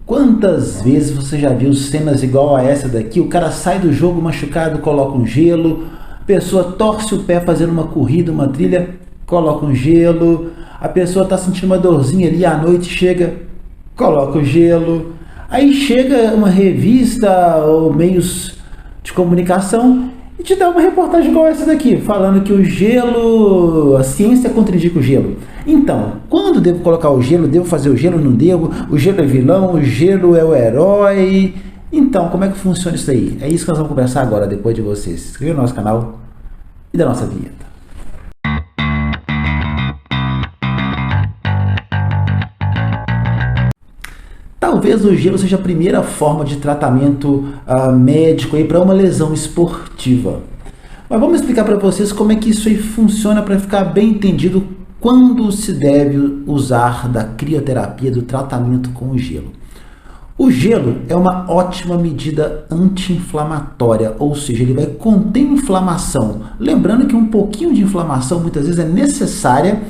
Quantas vezes você já viu cenas igual a essa daqui? O cara sai do jogo machucado, coloca um gelo, a pessoa torce o pé fazendo uma corrida, uma trilha, coloca um gelo, a pessoa está sentindo uma dorzinha ali à noite, chega, coloca o gelo, aí chega uma revista ou meios de comunicação e te dá uma reportagem igual essa daqui, falando que o gelo, a ciência contradiz o gelo. Então, quando devo colocar o gelo? Devo fazer o gelo? Não devo? O gelo é vilão? O gelo é o herói? Então, como é que funciona isso aí? É isso que nós vamos conversar agora, depois de você se inscrever no nosso canal e da nossa vinheta. Talvez o gelo seja a primeira forma de tratamento médico para uma lesão esportiva. Mas vamos explicar para vocês como é que isso aí funciona para ficar bem entendido quando se deve usar da crioterapia, do tratamento com o gelo. O gelo é uma ótima medida anti-inflamatória, ou seja, ele vai conter inflamação. Lembrando que um pouquinho de inflamação muitas vezes é necessária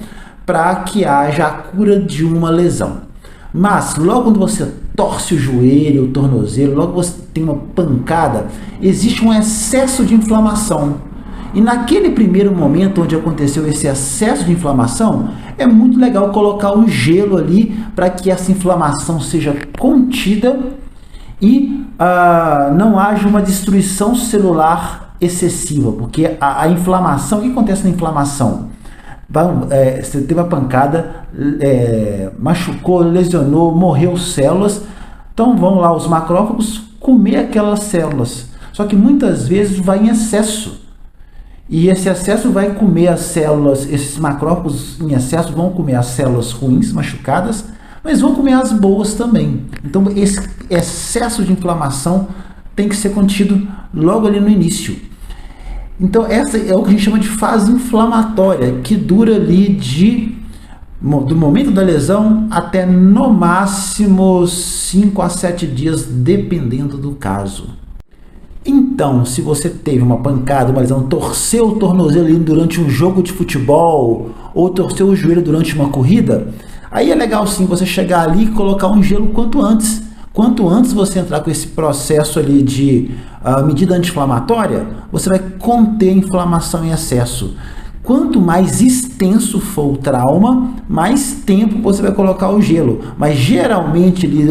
para que haja a cura de uma lesão. Mas logo quando você torce o joelho, o tornozelo, logo você tem uma pancada, existe um excesso de inflamação. E naquele primeiro momento onde aconteceu esse excesso de inflamação, é muito legal colocar um gelo ali para que essa inflamação seja contida e não haja uma destruição celular excessiva, porque a inflamação, o que acontece na inflamação? Você teve uma pancada, machucou, lesionou, morreu células, então vão lá os macrófagos comer aquelas células, só que muitas vezes vai em excesso, e esse excesso vai comer as células, esses macrófagos em excesso vão comer as células ruins, machucadas, mas vão comer as boas também. Então esse excesso de inflamação tem que ser contido logo ali no início. Então essa é o que a gente chama de fase inflamatória, que dura ali do momento da lesão até no máximo 5 a 7 dias, dependendo do caso. Então, se você teve uma pancada, uma lesão, torceu o tornozelo ali durante um jogo de futebol ou torceu o joelho durante uma corrida, aí é legal sim você chegar ali e colocar um gelo quanto antes. Quanto antes você entrar com esse processo ali de medida anti-inflamatória, você vai conter a inflamação em excesso. Quanto mais extenso for o trauma, mais tempo você vai colocar o gelo. Mas geralmente ali,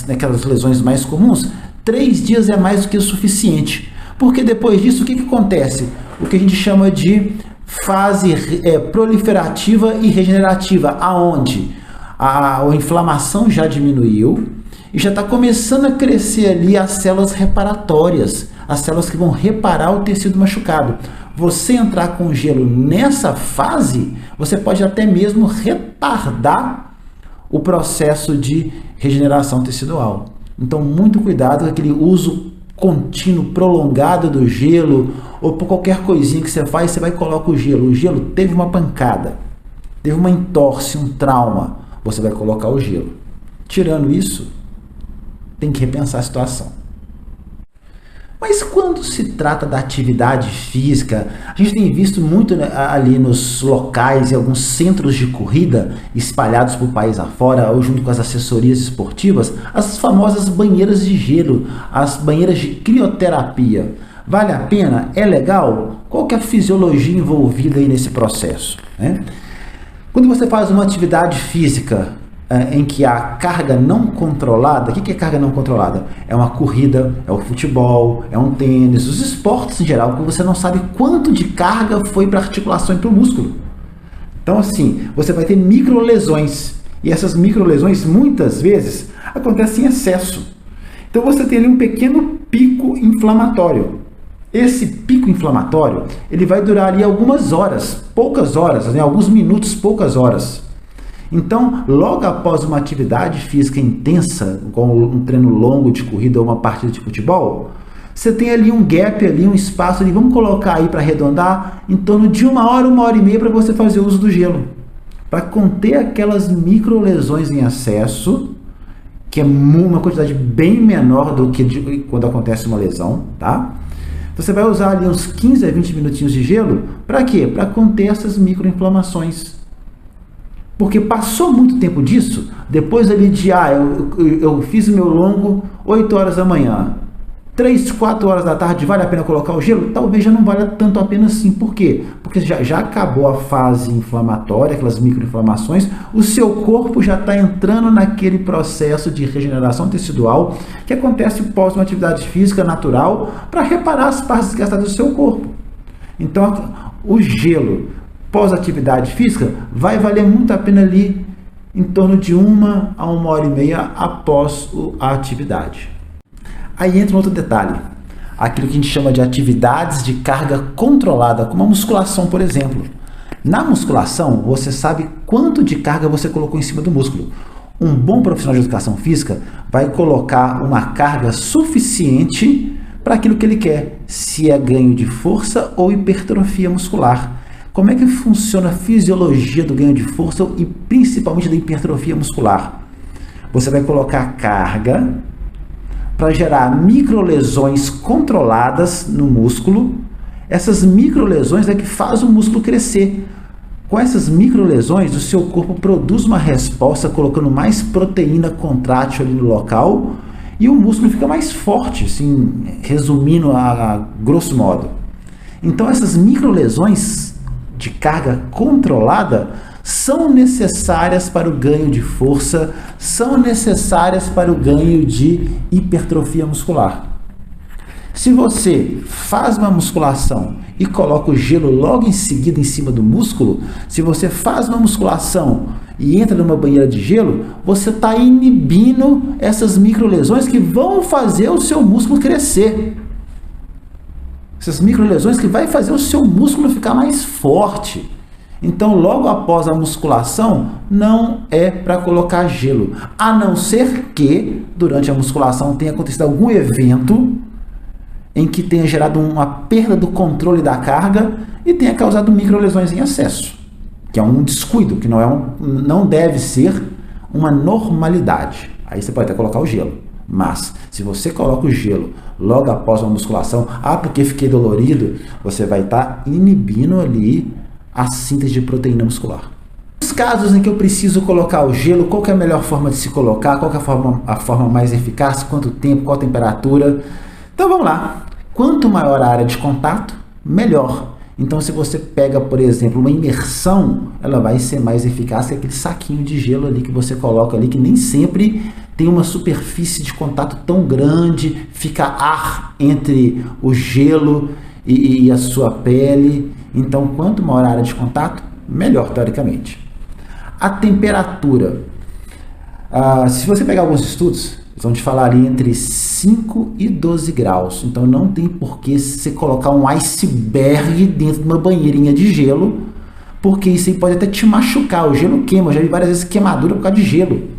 naquelas lesões mais comuns, 3 dias é mais do que o suficiente. Porque depois disso, o que acontece? O que a gente chama de fase proliferativa e regenerativa, aonde a inflamação já diminuiu, e já está começando a crescer ali as células reparatórias, as células que vão reparar o tecido machucado. Você entrar com gelo nessa fase, você pode até mesmo retardar o processo de regeneração tecidual. Então, muito cuidado com aquele uso contínuo, prolongado do gelo, ou por qualquer coisinha que você faz, você vai e coloca o gelo. O gelo teve uma pancada, teve uma entorse, um trauma, você vai colocar o gelo. Tirando isso, tem que repensar a situação. Mas quando se trata da atividade física, a gente tem visto muito ali nos locais e alguns centros de corrida espalhados por país afora, ou junto com as assessorias esportivas, as famosas banheiras de gelo, as banheiras de crioterapia. Vale a pena? É legal? Qual que é a fisiologia envolvida aí nesse processo, né? Quando você faz uma atividade física em que há carga não controlada, o que é carga não controlada? É uma corrida, é o futebol, é um tênis, os esportes em geral, que você não sabe quanto de carga foi para a articulação e para o músculo. Então assim, você vai ter microlesões, e essas microlesões muitas vezes acontecem em excesso. Então você tem ali um pequeno pico inflamatório. Esse pico inflamatório, ele vai durar ali algumas horas, poucas horas, né? Alguns minutos, poucas horas. Então, logo após uma atividade física intensa, como um treino longo de corrida ou uma partida de futebol, você tem ali um gap, ali um espaço, ali, vamos colocar aí para arredondar, em torno de 1 hora, 1h30 para você fazer uso do gelo. Para conter aquelas microlesões em excesso, que é uma quantidade bem menor do que quando acontece uma lesão, tá? Você vai usar ali uns 15 a 20 minutinhos de gelo, para quê? Para conter essas microinflamações. Porque passou muito tempo disso, depois ali de, eu fiz o meu longo 8 horas da manhã, 3, 4 horas da tarde, vale a pena colocar o gelo? Talvez já não valha tanto a pena assim. Por quê? Porque já acabou a fase inflamatória, aquelas microinflamações, o seu corpo já está entrando naquele processo de regeneração tecidual que acontece pós uma atividade física natural para reparar as partes desgastadas do seu corpo. Então, o gelo pós-atividade física vai valer muito a pena ali em torno de 1 a 1h30 após a atividade. Aí entra um outro detalhe, aquilo que a gente chama de atividades de carga controlada, como a musculação, por exemplo. Na musculação, você sabe quanto de carga você colocou em cima do músculo. Um bom profissional de educação física vai colocar uma carga suficiente para aquilo que ele quer, se é ganho de força ou hipertrofia muscular. Como é que funciona a fisiologia do ganho de força e principalmente da hipertrofia muscular? Você vai colocar carga para gerar microlesões controladas no músculo. Essas microlesões é que faz o músculo crescer. Com essas microlesões, o seu corpo produz uma resposta colocando mais proteína contrátil ali no local e o músculo fica mais forte, assim, resumindo a grosso modo. Então essas microlesões de carga controlada são necessárias para o ganho de força, são necessárias para o ganho de hipertrofia muscular. Se você faz uma musculação e coloca o gelo logo em seguida em cima do músculo, se você faz uma musculação e entra numa banheira de gelo, você está inibindo essas microlesões que vão fazer o seu músculo crescer. Essas microlesões que vai fazer o seu músculo ficar mais forte. Então, logo após a musculação, não é para colocar gelo, a não ser que durante a musculação tenha acontecido algum evento em que tenha gerado uma perda do controle da carga e tenha causado microlesões em excesso, que é um descuido, que não deve ser uma normalidade. Aí você pode até colocar o gelo. Mas, se você coloca o gelo logo após uma musculação, porque fiquei dolorido, você vai estar inibindo ali a síntese de proteína muscular. Nos casos em que eu preciso colocar o gelo, qual que é a melhor forma de se colocar? Qual que é a forma mais eficaz? Quanto tempo? Qual a temperatura? Então vamos lá. Quanto maior a área de contato, melhor. Então se você pega, por exemplo, uma imersão, ela vai ser mais eficaz que aquele saquinho de gelo ali que você coloca ali, que nem sempre tem uma superfície de contato tão grande, fica ar entre o gelo e a sua pele. Então, quanto maior a área de contato, melhor, teoricamente. A temperatura. Se você pegar alguns estudos, eles vão te falar ali entre 5 e 12 graus. Então, não tem por que você colocar um iceberg dentro de uma banheirinha de gelo, porque isso aí pode até te machucar. O gelo queima, eu já vi várias vezes queimadura por causa de gelo.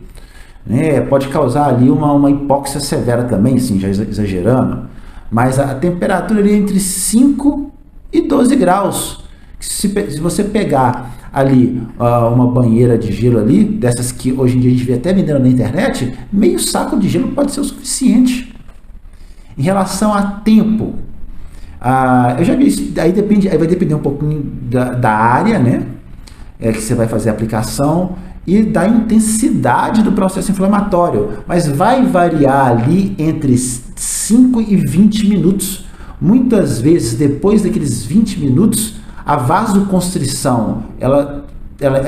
Pode causar ali uma hipóxia severa também, assim, já exagerando. Mas a temperatura ali é entre 5 e 12 graus. Se você pegar ali uma banheira de gelo ali, dessas que hoje em dia a gente vê até vendendo na internet, meio saco de gelo pode ser o suficiente. Em relação a tempo, eu já vi isso, aí vai depender um pouquinho da área, né? Que você vai fazer a aplicação e da intensidade do processo inflamatório, mas vai variar ali entre 5 e 20 minutos. Muitas vezes, depois daqueles 20 minutos, a vasoconstrição, ela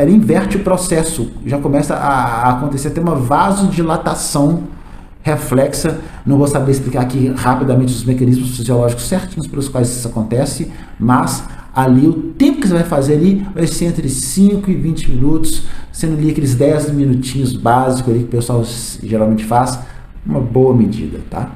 inverte o processo, já começa a acontecer até uma vasodilatação reflexa. Não vou saber explicar aqui rapidamente os mecanismos fisiológicos certinhos pelos quais isso acontece, mas ali o tempo que você vai fazer ali vai ser entre 5 e 20 minutos, sendo ali aqueles 10 minutinhos básicos ali que o pessoal geralmente faz, uma boa medida, tá?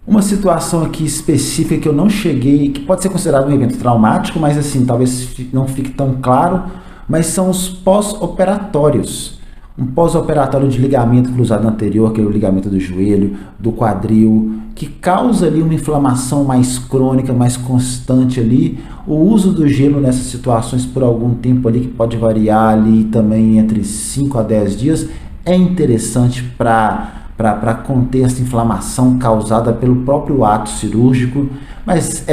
Uma situação aqui específica que eu não cheguei, que pode ser considerado um evento traumático, mas assim, talvez não fique tão claro, mas são os pós-operatórios. Um pós-operatório de ligamento cruzado anterior, que é o ligamento do joelho, do quadril, que causa ali uma inflamação mais crônica, mais constante ali. O uso do gelo nessas situações por algum tempo ali, que pode variar ali também entre 5 a 10 dias, é interessante para conter essa inflamação causada pelo próprio ato cirúrgico, mas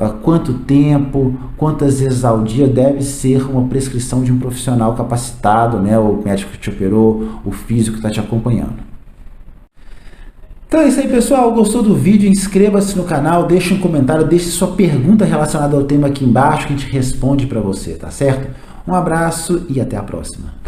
quanto tempo, quantas vezes ao dia deve ser uma prescrição de um profissional capacitado, né? O médico que te operou, o físico que está te acompanhando. Então é isso aí, pessoal. Gostou do vídeo? Inscreva-se no canal, deixe um comentário, deixe sua pergunta relacionada ao tema aqui embaixo que a gente responde para você, tá certo? Um abraço e até a próxima.